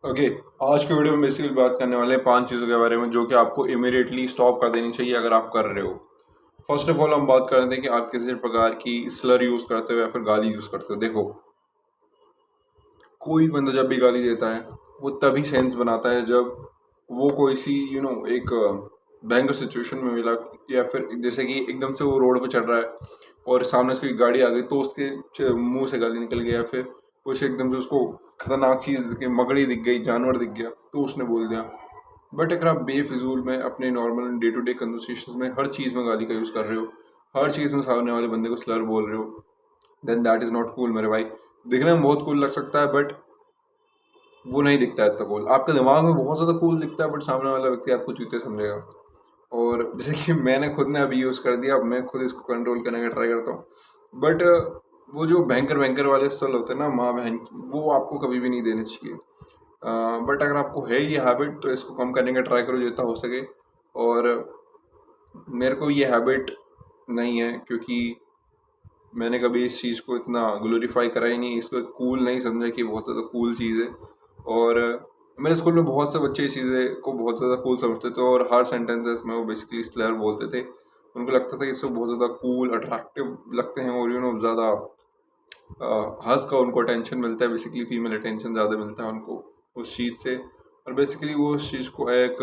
Okay. आज के video में बेसिकली बात करने वाले हैं 5 चीज़ों के बारे में जो कि आपको इमीडिएटली स्टॉप कर देनी चाहिए अगर आप कर रहे हो। फर्स्ट ऑफ ऑल हम बात कर रहे थे कि आप किसी प्रकार की स्लर यूज़ करते हो या फिर गाली यूज़ करते हो। देखो, कोई बंदा जब भी गाली देता है वो तभी सेंस बनाता है जब वो कोई सी एक भयंकर सिचुएशन में मिला, या फिर जैसे कि एकदम से वो रोड पे चल रहा है और सामने से कोई गाड़ी आ गई तो उसके मुंह से गाली निकल गया, या फिर कुछ एकदम से उसको खतरनाक चीज़ दिख गई, मकड़ी दिख गई, जानवर दिख गया तो उसने बोल दिया। बट अगर आप बेफिजूल में अपने normal day to day conversation में हर चीज़ में गाली का यूज़ कर रहे हो, हर चीज़ में सामने वाले बंदे को स्लर बोल रहे हो, then that is not cool मेरे भाई। दिखने में बहुत कूल लग सकता है बट वो नहीं दिखता है इतना कूल। आपके दिमाग में बहुत ज़्यादा कूल दिखता है बट सामने वाला व्यक्ति आपको चूते समझेगा। और जैसे कि मैंने खुद ने अभी यूज़ कर दिया, अब मैं खुद इसको कंट्रोल करने का ट्राई करता हूँ। बट वो जो भयंकर भयंकर वाले सल होते हैं ना, माँ बहन की, वो आपको कभी भी नहीं देने चाहिए। बट अगर आपको है ये हैबिट तो इसको कम करने का ट्राई करो जितना हो सके। और मेरे को ये हैबिट नहीं है क्योंकि मैंने कभी इस चीज़ को इतना ग्लोरीफाई करा ही नहीं, इसको कूल नहीं समझा कि बहुत ज़्यादा कूल चीज़ है। और मेरे स्कूल में बहुत से बच्चे इस चीज़ें को बहुत ज़्यादा कूल समझते थे और हर सेंटेंसेस में वो बेसिकली स्लर बोलते थे। उनको लगता था कि इससे बहुत ज़्यादा कूल अट्रैक्टिव लगते हैं और ज़्यादा हँस का उनको अटेंशन मिलता है। बेसिकली फीमेल अटेंशन ज़्यादा मिलता है उनको उस चीज़ से। और बेसिकली वो उस चीज़ को एक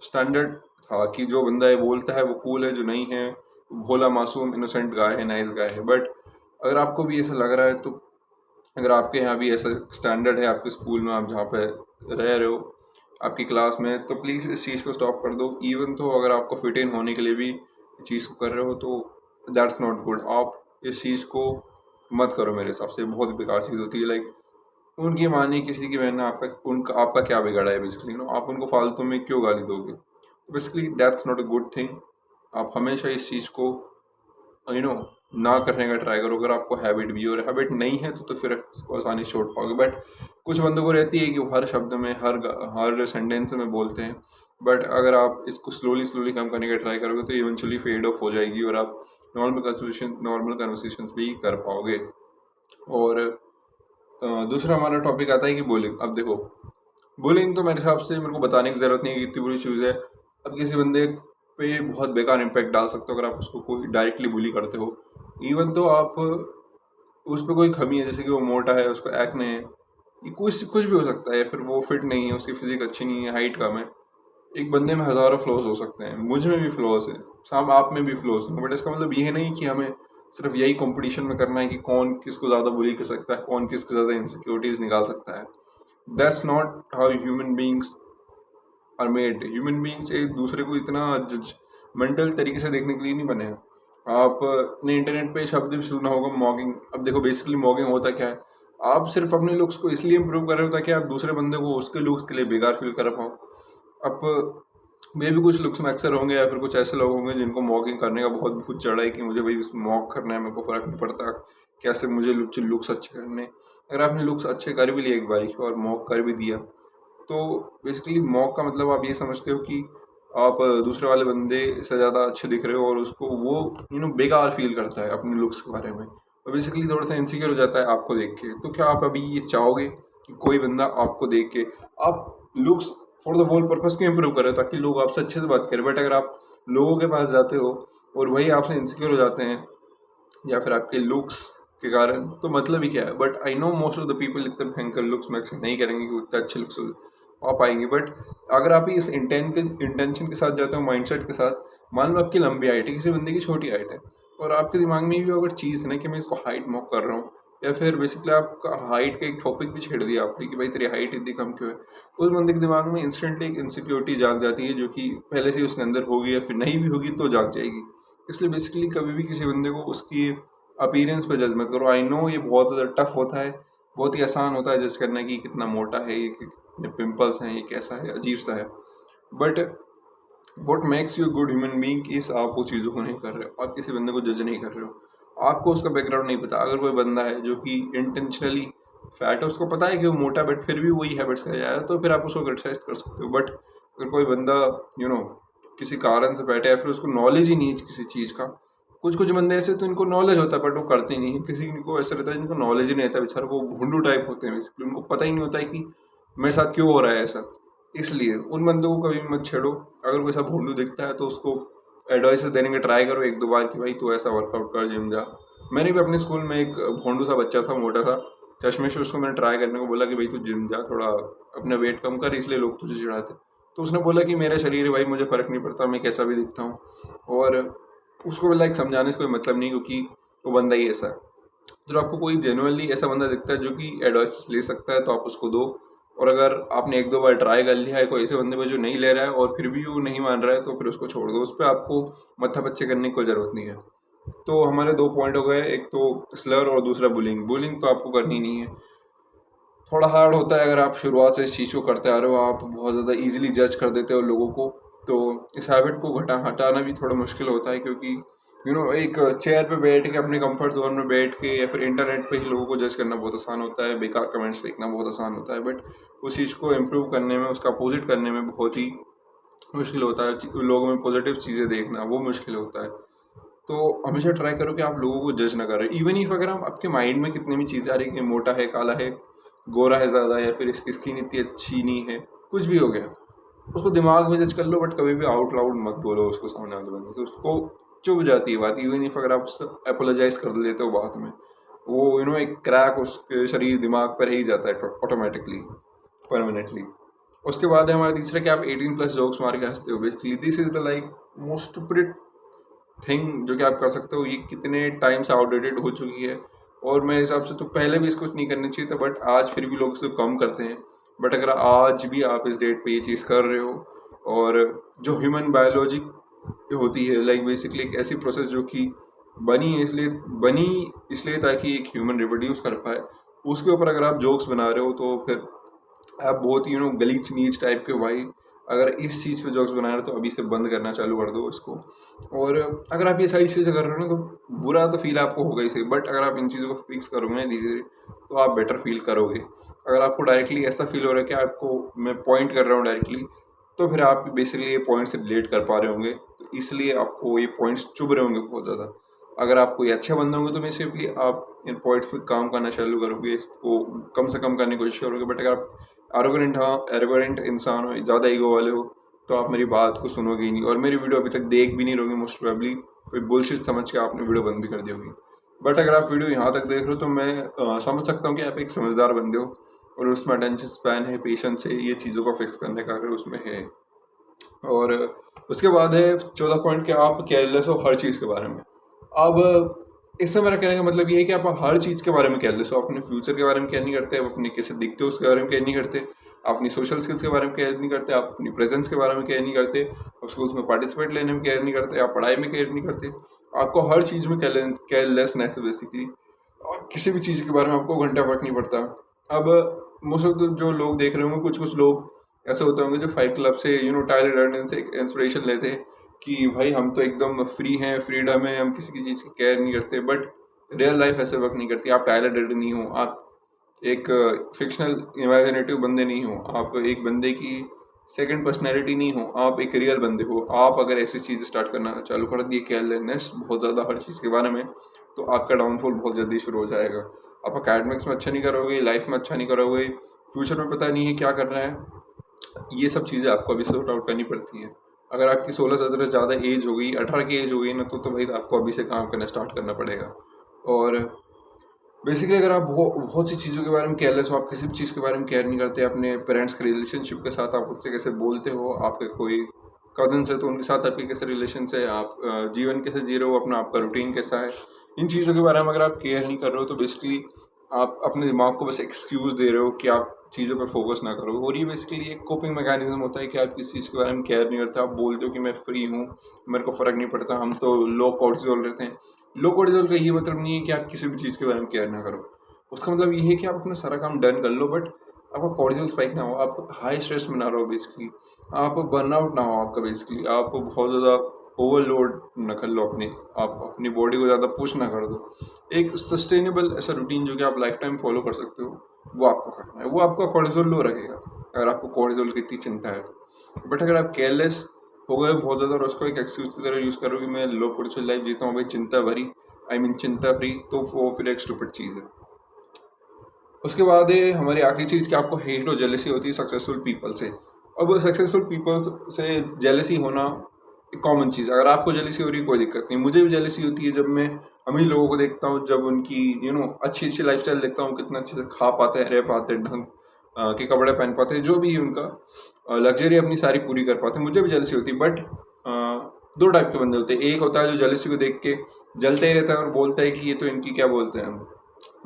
स्टैंडर्ड था कि जो बंदा ये बोलता है वो कूल है, जो नहीं है भोला मासूम इनोसेंट गाय है, नाइस गाय है। बट अगर आपको भी ऐसा लग रहा है तो अगर आपके यहाँ भी ऐसा स्टैंडर्ड है आपके स्कूल में, आप जहाँ पे रह रहे हो, आपकी क्लास में, तो प्लीज़ इस चीज़ को स्टॉप कर दो। इवन तो अगर आपको फिट इन होने के लिए भी इस चीज़ को कर रहे हो तो दैट्स नॉट गुड। आप इस चीज़ को मत करो, मेरे हिसाब से बहुत बेकार चीज़ होती है। लाइक उनकी मानिए किसी की बहन, आपका क्या बिगड़ा है बेसिकली आप उनको फालतू में क्यों गाली दोगे? Basically that's not a good thing. आप हमेशा इस चीज़ को यू नो ना करने का ट्राई करो। अगर आपको हैबिट भी और हैबिट नहीं है तो फिर इसको आसानी से छोड़ पाओगे। बट कुछ बंदों को रहती है कि वो हर शब्द में हर सेंटेंस में बोलते हैं। बट अगर आप इसको स्लोली स्लोली कम करने का ट्राई करोगे तो इवेंचुअली फेड ऑफ हो जाएगी और आप नॉर्मल कन्वर्सेशन भी कर पाओगे। और दूसरा हमारा टॉपिक आता है कि बुलिंग। अब देखो, बुलिंग तो मेरे हिसाब से मेरे को बताने की ज़रूरत नहीं है कि इतनी बुरी चीज़ है। अब किसी बंदे पे बहुत बेकार इम्पैक्ट डाल सकते हो अगर आप उसको कोई डायरेक्टली बुली करते हो। इवन तो आप उस पर कोई कमी है, जैसे कि वो मोटा है, उसको एक्ने है, ये कुछ कुछ भी हो सकता है, या फिर वो फिट नहीं है, उसकी फिजिक अच्छी नहीं है, हाइट कम है। एक बंदे में हज़ारों फ्लॉज हो सकते हैं, मुझ में भी फ्लॉज है, साम आप में भी फ्लॉज हैं। बट इसका मतलब ये नहीं कि हमें सिर्फ यही कंपटीशन में करना है कि कौन किसको ज़्यादा बुली कर सकता है, कौन किसको ज़्यादा इनसिक्योरिटीज़ निकाल सकता है। That's not how human beings are made. Human beings एक दूसरे को इतना जजमेंटल तरीके से देखने के लिए नहीं बने हैं। आपने इंटरनेट पे शब्द भी सुना होगा, मॉगिंग। अब देखो, बेसिकली मॉगिंग होता क्या है, आप सिर्फ अपने लुक्स को इसलिए इम्प्रूव कर रहे हो ताकि आप दूसरे बंदे को उसके लुक्स के लिए बेकार फील कर पाओ। अब मे भी कुछ लुक्स में अक्सर होंगे या फिर कुछ ऐसे लोग होंगे जिनको मॉगिंग करने का बहुत भूत चढ़ा है कि मुझे भाई मॉक करना है, मेरे को फ़र्क नहीं पड़ता कैसे मुझे लुक्स अच्छे करने। अगर आपने लुक्स अच्छे कर भी लिए एक बार और मॉक कर भी दिया तो बेसिकली मॉक का मतलब आप ये समझते हो कि आप दूसरे वाले बंदे से ज़्यादा अच्छे दिख रहे हो और उसको वो बेकार फील करता है अपने लुक्स के बारे में, और बेसिकली थोड़ा सा इनसिक्योर हो जाता है आपको देख के। तो क्या आप अभी ये चाहोगे कि कोई बंदा आपको देख के आप looks for the whole purpose क्यों इम्प्रूव करें, ताकि लोग आपसे अच्छे से बात करें। बट अगर आप लोगों के पास जाते हो और वही आपसे इनसिक्योर हो जाते हैं या फिर आपके लुक्स के कारण, तो मतलब ही क्या है। But I know most of the people इतने भयंकर लुक्स में एक्सेप्ट नहीं करेंगे कि उतने अच्छे लुक्स आ पाएंगे। बट अगर आप इस इंटेंशन के साथ जाते हो, माइंडसेट के साथ, मान लो आपकी लंबी हाइट है, किसी बंदे की छोटी हाइट है, और आपके दिमाग में भी अगर चीज़ है ना कि मैं इसको हाइट मॉक कर रहा हूँ, या फिर बेसिकली आपका हाइट का एक टॉपिक भी छेड़ दिया आपने कि भाई तेरी हाइट इतनी कम क्यों है, उस बंदे के दिमाग में इंस्टेंटली एक इनसिक्योरिटी जाग जाती है जो कि पहले से ही उसके अंदर होगी, या फिर नहीं भी होगी तो जाग जाएगी। इसलिए बेसिकली कभी भी किसी बंदे को उसकी अपीयरेंस पे जज मत करो। आई नो ये बहुत ज़्यादा टफ होता है, बहुत ही आसान होता है जज करना कि कितना मोटा है ये, कितने पिंपल्स हैं, ये कैसा है, अजीब सा है। But what makes you good human being इस आप वो चीज़ों को नहीं कर रहे हो, आप किसी बंदे को जज नहीं कर रहे हो, आपको उसका बैकग्राउंड नहीं पता। अगर कोई बंदा है जो कि इंटेंशनली फैट है, उसको पता है कि वो मोटा बट फिर भी वही हैबिट्स कर जा रहा है, तो फिर आप उसको क्रिटिसाइज कर सकते हो। बट अगर कोई बंदा यू नो किसी कारण से बैठा है, फिर उसको नॉलेज ही नहीं है किसी चीज़ का, कुछ कुछ बंदे ऐसे तो इनको नॉलेज होता है बट वो करते ही नहीं है। किसी को ऐसा रहता है जिनको नॉलेज ही नहीं रहता, बेचारे को भुंडू टाइप होते हैं, बेसिकली उनको पता ही नहीं होता है कि मेरे साथ क्यों हो रहा है ऐसा। इसलिए उन बंदों को कभी मत छेड़ो। अगर कोई ऐसा भोंदू दिखता है तो उसको एडवाइस देने का ट्राई करो एक दो बार कि भाई तू ऐसा वर्कआउट कर, जिम जा। मैंने भी अपने स्कूल में एक भोंदू सा बच्चा था, मोटा था, चश्मे से, उसको मैंने ट्राई करने को बोला कि भाई तू जिम जा, थोड़ा अपना वेट कम कर, इसलिए लोग तुझे चिढ़ाते। तो उसने बोला कि मेरा शरीर है भाई, मुझे फ़र्क नहीं पड़ता, मैं कैसा भी दिखता हूँ। और उसको बोला एक समझाने से कोई मतलब नहीं, क्योंकि वो बंदा ही ऐसा है। तो आपको कोई जेनुअनली ऐसा बंदा दिखता है जो कि एडवाइस ले सकता है तो आप उसको दो। और अगर आपने एक दो बार ट्राई कर लिया है कोई ऐसे बंदे पे जो नहीं ले रहा है और फिर भी वो नहीं मान रहा है, तो फिर उसको छोड़ दो। उस पर आपको मत्था पच्चे करने की कोई ज़रूरत नहीं है। तो हमारे दो पॉइंट हो गए, एक तो स्लर और दूसरा बुलिंग। बुलिंग तो आपको करनी नहीं है। थोड़ा हार्ड होता है अगर आप शुरुआत से इस चीज़ को करते आ रहे हो, आप बहुत ज़्यादा इजीली जज कर देते हो लोगों को। तो इस हैबिट को हटाना भी थोड़ा मुश्किल होता है, क्योंकि एक चेयर पे बैठ के अपने कंफर्ट जोन में बैठ के या फिर इंटरनेट पे ही लोगों को जज करना बहुत आसान होता है, बेकार कमेंट्स फेंकना बहुत आसान होता है। बट उस चीज़ को इम्प्रूव करने में, उसका अपोजिट करने में बहुत ही मुश्किल होता है। लोगों में पॉजिटिव चीज़ें देखना वो मुश्किल होता है। तो हमेशा ट्राई करो कि आप लोगों को जज ना करें। इवन इफ अगर हम आपके माइंड में कितनी भी चीज़ें आ रही हैं कि मोटा है, काला है, गोरा है ज़्यादा, या फिर इसकी स्किन इतनी अच्छी नहीं है, कुछ भी हो गया, उसको दिमाग में जज कर लो, बट कभी भी आउट लाउड मत बोलो उसको सामने वाले बंदे से। उसको चुभ जाती है बात। इवन इफ अगर आप अपोलोजाइज कर लेते हो बाद में, वो एक क्रैक उसके शरीर दिमाग पर रह ही जाता है ऑटोमेटिकली, परमानेंटली। उसके बाद है हमारा तीसरा कि आप 18+ जोक्स मार के हंसते हो। Basically this is the like most stupid thing जो कि आप कर सकते हो। ये कितने टाइम से आउटडेटेड हो चुकी है, और मेरे हिसाब से तो पहले भी इसको नहीं करना चाहिए था, बट आज फिर भी लोग इसको कम करते हैं। बट अगर आज भी आप इस डेट पे ये चीज़ कर रहे हो, और जो ह्यूमन बायोलॉजी होती है, लाइक बेसिकली एक ऐसी प्रोसेस जो कि बनी इसलिए ताकि एक ह्यूमन रिप्रोड्यूस कर पाए, उसके ऊपर अगर आप जोक्स बना रहे हो तो फिर आप बहुत ही गलीच नीच टाइप के भाई। अगर इस चीज़ पे जोक्स बना रहे हो तो अभी से बंद करना चालू कर दो इसको। और अगर आप ये सारी चीज़ें कर रहे हो ना, तो बुरा तो फील आपको होगा ही सही, बट अगर आप इन चीज़ों को फिक्स करोगे ना धीरे धीरे, तो आप बेटर फील करोगे। अगर आपको डायरेक्टली ऐसा फील हो रहा है कि आपको मैं पॉइंट कर रहा हूँ डायरेक्टली, तो फिर आप बेसिकली ये पॉइंट से रिलेट कर पा रहे होंगे, तो इसलिए आपको ये पॉइंट्स चुभ रहे होंगे बहुत ज़्यादा। अगर आप कोई अच्छे बंदे होंगे तो मैं सिंपली आप इन पॉइंट्स पे काम करना चालू करोगे, इसको कम से कम करने की कोशिश करोगे। बट अगर आप एरोगेंट इंसान हो, ज़्यादा ईगो वाले हो, तो आप मेरी बात को सुनोगे ही नहीं, और मेरी वीडियो अभी तक देख भी नहीं रहोगे। मोस्ट प्रोबेबली कोई बुलशिट समझ के आपने वीडियो बंद भी कर दी होगी। बट अगर आप वीडियो यहाँ तक देख रहे हो तो मैं समझ सकता हूँ कि आप एक समझदार बंदे हो, और उसमें अटेंशन स्पैन है, पेशेंस है, ये चीज़ों को फिक्स करने का अगर उसमें है। और उसके बाद है 14 पॉइंट कि आप केयरलेस हो हर चीज़ के बारे में। अब इससे मेरा कहने का मतलब ये है कि आप हर चीज़ के बारे में केयरलेस हो। अपने फ्यूचर के बारे में केयर नहीं करते, आप अपने कैसे दिखते हो उसके बारे में केयर नहीं करते, आप अपनी सोशल स्किल्स के बारे में केयर नहीं करते, आप अपनी प्रेजेंस के बारे में केयर नहीं करते, आप स्कूल्स में पार्टिसिपेट लेने में केयर नहीं करते, आप पढ़ाई में केयर नहीं करते। आपको हर चीज़ में केयरलेसनेस है बेसिकली, और किसी भी चीज़ के बारे में आपको घंटा फर्क नहीं पड़ता। अब मोस्ट ऑफ जो लोग देख रहे होंगे, कुछ कुछ लोग ऐसे होते होंगे जो फाइट क्लब से टाइलर डर्डेन से इंस्पिरेशन लेते हैं कि भाई हम तो एकदम फ्री हैं, फ्रीडम है, हम किसी की चीज़ की केयर नहीं करते। बट रियल लाइफ ऐसे वर्क नहीं करती। आप टाइलर डर्डेन नहीं हो, आप एक फिक्शनल इमेजिनेटिव बंदे नहीं हो, आप एक बंदे की सेकंड पर्सनैलिटी नहीं हो, आप एक रियल बंदे हो। आप अगर ऐसी चीज़ स्टार्ट करना चालू कर दिए, केयरलेसनेस बहुत ज़्यादा हर चीज़ के बारे में, तो आपका डाउनफॉल बहुत जल्दी शुरू हो जाएगा। आप अकेडमिक्स में अच्छा नहीं करोगे, लाइफ में अच्छा नहीं करोगे, फ्यूचर में पता नहीं है क्या करना है। ये सब चीज़ें आपको अभी सॉर्ट आउट करनी पड़ती हैं। अगर आपकी 16 से ज़्यादा एज हो गई, 18 की एज हो गई ना, तो भाई आपको अभी से काम करना स्टार्ट करना पड़ेगा। और बेसिकली अगर आप बहुत सी चीज़ों के बारे में केयरलेस हो, आप किसी भी चीज़ के बारे में केयर नहीं करते, अपने पेरेंट्स के रिलेशनशिप के साथ आप उससे कैसे बोलते हो, आपके कोई कजन है तो उनके साथ आपके कैसे रिलेशन है, आप जीवन कैसे जी रहे हो, अपना आपका रूटीन कैसा है, इन चीज़ों के बारे में अगर आप केयर नहीं कर रहे हो, तो बेसिकली आप अपने दिमाग को बस एक्सक्यूज़ दे रहे हो कि आप चीज़ों पर फोकस ना करो। और ये बेसिकली एक कोपिंग मैकेनिज्म होता है कि आप किसी चीज़ के बारे में केयर नहीं करते, आप बोलते हो कि मैं फ्री हूँ, मेरे को फ़र्क नहीं पड़ता, हम तो लो कॉर्टिसोल रहते हैं। लो कॉर्टिसोल का ये मतलब नहीं है कि आप किसी भी चीज़ के बारे में केयर ना करो। उसका मतलब ये है कि आप अपना सारा काम डन कर लो, बट आपका कॉर्टिसोल स्पाइक ना हो, आप हाई स्ट्रेस में ना रहो बेसिकली, आप बर्नआउट ना हो आपका बेसिकली, आप बहुत ज़्यादा ओवरलोड न कर लो आप अपनी बॉडी को ज़्यादा पुश ना कर दो। एक सस्टेनेबल ऐसा रूटीन जो कि आप लाइफ टाइम फॉलो कर सकते हो, वो आपको करना है। वो आपका कॉर्टिसोल लो रखेगा अगर आपको कॉर्टिसोल की इतनी चिंता है तो। बट अगर आप केयरलेस हो गए बहुत ज़्यादा और उसको एक एक्सक्यूज की तरह यूज़ करो कि मैं लो कॉर्टिसोल लाइफ जीता हूँ भाई, चिंता भरी, चिंता फ्री, तो वो फिर एक स्टूपिड चीज़ है। उसके बाद है हमारी आखिरी चीज़ कि आपको हेट और जेलसी होती है सक्सेसफुल पीपल से। अब सक्सेसफुल पीपल्स से जेलसी होना एक कॉमन चीज़ है। अगर आपको जेलसी हो रही है कोई दिक्कत नहीं, मुझे भी जेलसी होती है जब मैं अमीर लोगों को देखता हूँ, जब उनकी अच्छी अच्छी लाइफस्टाइल देखता हूँ, कितना अच्छे से खा पाते हैं, रह पाते हैं, ढंग के कपड़े पहन पाते हैं, जो भी उनका लग्जरी अपनी सारी पूरी कर पाते हैं, मुझे भी जेलसी होती है। बट दो टाइप के बंदे होते हैं। एक होता है जो जेलसी को देख के जलता ही रहता है और बोलता है कि ये तो इनकी क्या बोलते हैं,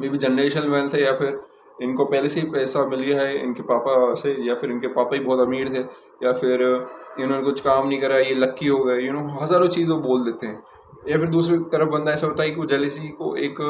मे बी जनरेशनल वेल्थ है, या फिर इनको पहले से ही पैसा मिल गया है इनके पापा से, या फिर इनके पापा ही बहुत अमीर थे, या फिर इन्होंने कुछ काम नहीं करा, ये लक्की हो गए, हज़ारों चीज़ वो बोल देते हैं। या फिर दूसरी तरफ बंदा ऐसा होता है कि वो जेलिसी को एक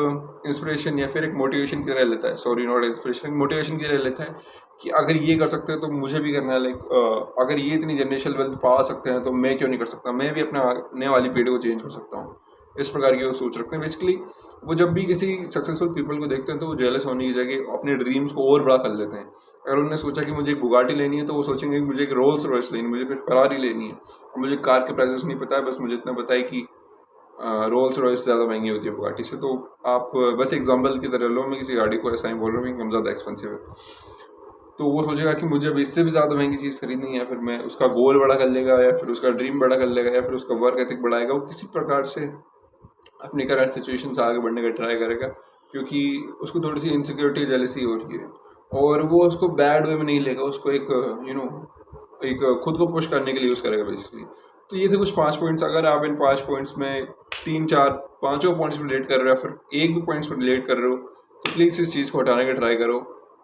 इंस्पिरेशन या फिर एक मोटिवेशन की तरह लेता है, सॉरी नॉट इंस्पिरेशन, मोटिवेशन की तरह लेता है कि अगर ये कर सकते हैं तो मुझे भी करना है। लाइक अगर ये इतनी जनरेशनल वेल्थ पा सकते हैं तो मैं क्यों नहीं कर सकता, मैं भी अपने आने वाली पीढ़ी को चेंज कर सकता हूँ। इस प्रकार की वो सोच रखते हैं। बेसिकली वो जब भी किसी सक्सेसफुल पीपल को देखते हैं तो वो जेलस होने की जगह अपने ड्रीम्स को और बड़ा कर लेते हैं। अगर उन्होंने सोचा कि मुझे एक बुगाटी लेनी है तो वो सोचेंगे कि मुझे एक रोल्स रॉयस लेनी है, मुझे फिर फरारी लेनी है, और मुझे कार के प्राइसेस नहीं पता है, बस मुझे इतना पता है कि रोल्स रॉयस ज़्यादा महंगी होती है बुगाटी से। तो आप बस एग्जाम्पल की तरह लो, मैं किसी गाड़ी को ऐसा ही बोल रहा हूँ कि हम ज़्यादा एक्सपेंसिव है, तो वो सोचेगा कि मुझे अब इससे भी ज़्यादा महंगी चीज़ खरीदनी है, या फिर मैं उसका गोल बड़ा कर लेगा, या फिर उसका ड्रीम बड़ा कर लेगा, या फिर उसका वर्क एथिक बढ़ाएगा। वो किसी प्रकार से अपनी करंट सिचुएशन से आगे बढ़ने का ट्राई करेगा, क्योंकि उसको थोड़ी सी इनसिक्योरिटी जेलसी हो रही है, और वो उसको बैड वे में नहीं लेगा, उसको एक एक खुद को पुश करने के लिए यूज़ करेगा बेसिकली। तो ये थे कुछ 5 पॉइंट्स। अगर आप इन 5 पॉइंट्स में 3-4 पाँचों पॉइंट्स में रिलेट कर रहे हो, या फिर एक भी पॉइंट्स में रिलेट कर रहे हो, तो प्लीज़ इस चीज़ को हटाने का ट्राई करो।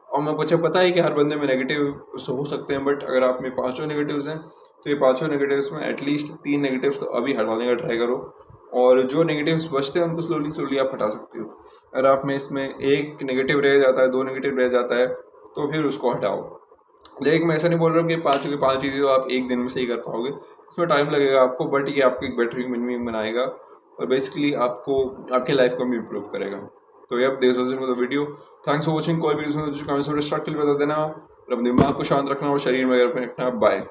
और मैं मुझे पता है कि हर बंदे में नेगेटिव हो सकते हैं, बट अगर आप में 5 नेगेटिव्स हैं तो ये 5 नेगेटिव्स में एटलीस्ट 3 नेगेटिव्स तो अभी हटाने का ट्राई करो, और जो नेगेटिव्स बचते हैं उनको स्लोली स्लोली आप हटा सकते हो। अगर आप में इसमें एक नेगेटिव रह जाता है, 2 नेगेटिव रह जाता है, तो फिर उसको हटाओ। लेकिन मैं ऐसा नहीं बोल रहा हूँ कि 5 की 5 चीज़ें तो आप एक दिन में सही कर पाओगे, इसमें टाइम लगेगा आपको, बट ये आपको एक बेटर ह्यूमन बीइंग बनाएगा, और बेसिकली आपको आपकी लाइफ को भी इम्प्रूव करेगा। तो ये this was it for the video. Thanks for watching. कोई भी कमेंट्स में डिस्ट्रक्टिव बता देना, और अपने दिमाग को शांत रखना और शरीर वगैरह में रखना। बाय।